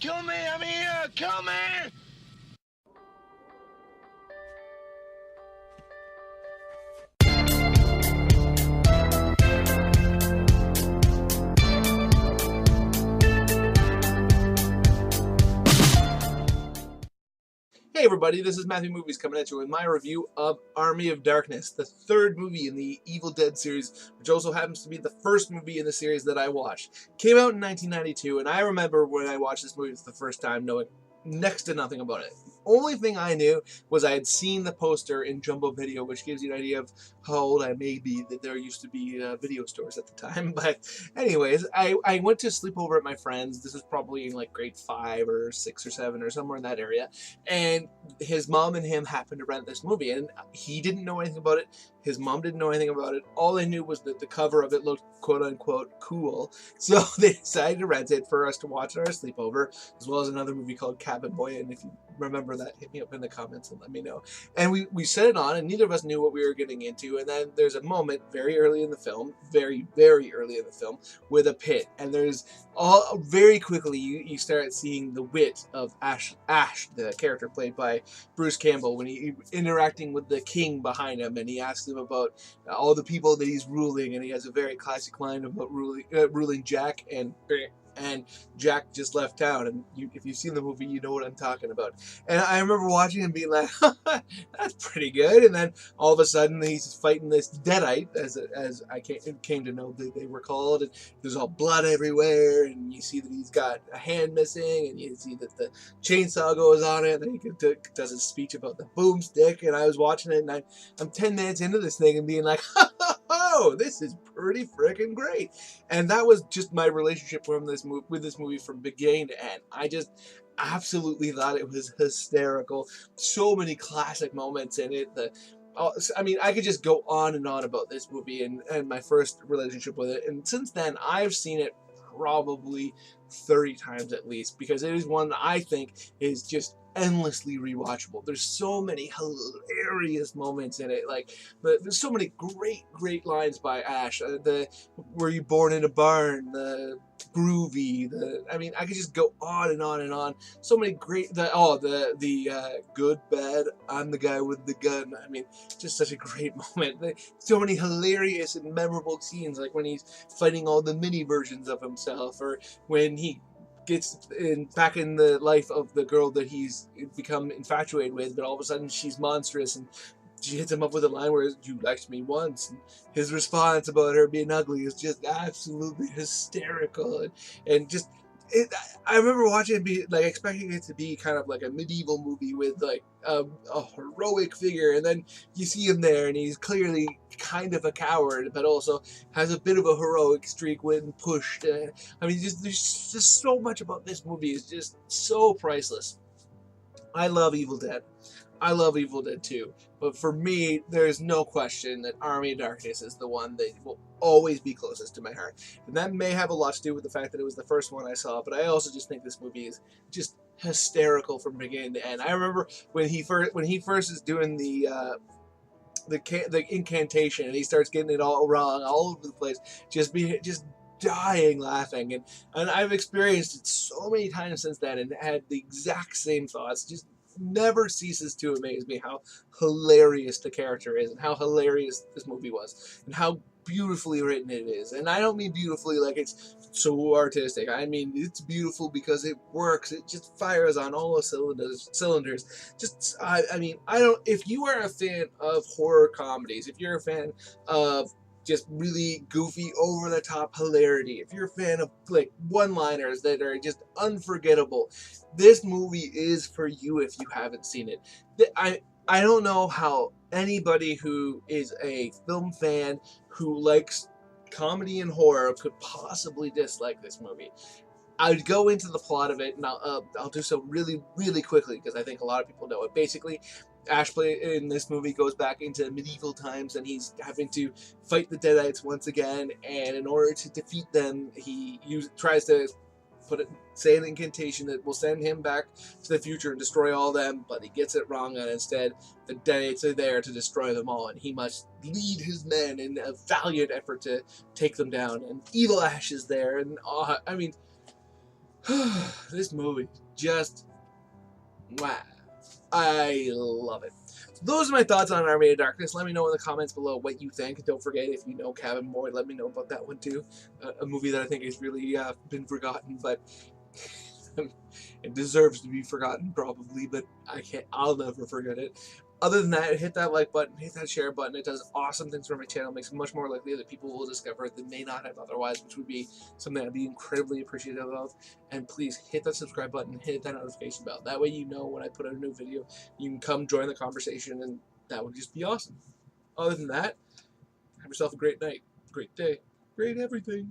Kill me! I'm here! Kill me! Hey everybody, this is Matthew Movies coming at you with my review of Army of Darkness, the third movie in the Evil Dead series, which also happens to be the first movie in the series that I watched. Came out in 1992, and I remember when I watched this movie for the first time knowing next to nothing about it. Only thing I knew was I had seen the poster in Jumbo Video, which gives you an idea of how old I may be, that there used to be video stores at the time. But anyways, I went to sleep over at my friend's. This was probably in like grade 5 or 6 or 7 or somewhere in that area. And his mom and him happened to rent this movie, and he didn't know anything about it. His mom didn't know anything about it. All they knew was that the cover of it looked quote-unquote cool. So they decided to rent it for us to watch at our sleepover, as well as another movie called Cabin Boy. And if you remember that, hit me up in the comments and let me know. And we set it on, and neither of us knew what we were getting into. And then there's a moment very early in the film, very early in the film, with a pit. And there's all very quickly you start seeing the wit of Ash, the character played by Bruce Campbell, when he interacting with the king behind him, and he asks him about all the people that he's ruling, and he has a very classic line about ruling Jack, and Jack just left town. And if you've seen the movie, you know what I'm talking about. And I remember watching and being like, that's pretty good. And then all of a sudden he's fighting this Deadite, as I came to know that they were called, and there's all blood everywhere, and you see that he's got a hand missing, and you see that the chainsaw goes on it, and then he does a speech about the boomstick. And I was watching it, and I'm 10 minutes into this thing and being like, oh, this is pretty freaking great. And that was just my relationship with this movie from beginning to end. I just absolutely thought it was hysterical. So many classic moments in it. I mean, I could just go on and on about this movie and my first relationship with it. And since then, I've seen it probably 30 times at least, because it is one that I think is just endlessly rewatchable. There's so many hilarious moments in it. Like, there's so many great lines by Ash. The "Were you born in a barn?" The groovy. I mean, I could just go on and on and on. So many great. The good, bad, I'm the guy with the gun. I mean, just such a great moment. So many hilarious and memorable scenes, like when he's fighting all the mini versions of himself, or when he gets back in the life of the girl that he's become infatuated with, but all of a sudden she's monstrous, and she hits him up with a line where "you liked me once," and his response about her being ugly is just absolutely hysterical. And just I remember watching it, be like expecting it to be kind of like a medieval movie with like a heroic figure, and then you see him there, and he's clearly kind of a coward, but also has a bit of a heroic streak when pushed. I mean, there's just so much about this movie is just so priceless. I love Evil Dead. I love Evil Dead 2, but for me, there's no question that Army of Darkness is the one that will always be closest to my heart. And that may have a lot to do with the fact that it was the first one I saw, but I also just think this movie is just hysterical from beginning to end. I remember when he first is doing the incantation, and he starts getting it all wrong all over the place, just dying laughing. And I've experienced it so many times since then and had the exact same thoughts. Just never ceases to amaze me how hilarious the character is, and how hilarious this movie was, and how beautifully written it is. And I don't mean beautifully like it's so artistic. I mean it's beautiful because it works. It just fires on all the cylinders. Just I mean, I don't. If you are a fan of horror comedies, if you're a fan of just really goofy, over-the-top hilarity, if you're a fan of like one-liners that are just unforgettable, this movie is for you if you haven't seen it. I don't know how anybody who is a film fan who likes comedy and horror could possibly dislike this movie. I would go into the plot of it, and I'll do so really quickly, because I think a lot of people know it. Basically, Ash in this movie goes back into medieval times, and he's having to fight the Deadites once again. And in order to defeat them, he tries to say an incantation that will send him back to the future and destroy all them, but he gets it wrong, and instead the Deadites are there to destroy them all, and he must lead his men in a valiant effort to take them down. And Evil Ash is there, and I mean, This movie just, wow. I love it. So those are my thoughts on Army of Darkness. Let me know in the comments below what you think. Don't forget, if you know Cabin Boy, let me know about that one too. A movie that I think has really been forgotten, but it deserves to be forgotten probably, but I'll never forget it. Other than that, hit that like button, hit that share button. It does awesome things for my channel. It makes it much more likely that people will discover it that may not have otherwise, which would be something I'd be incredibly appreciative of. And please hit that subscribe button, hit that notification bell. That way you know when I put out a new video. You can come join the conversation, and that would just be awesome. Other than that, have yourself a great night, great day, great everything.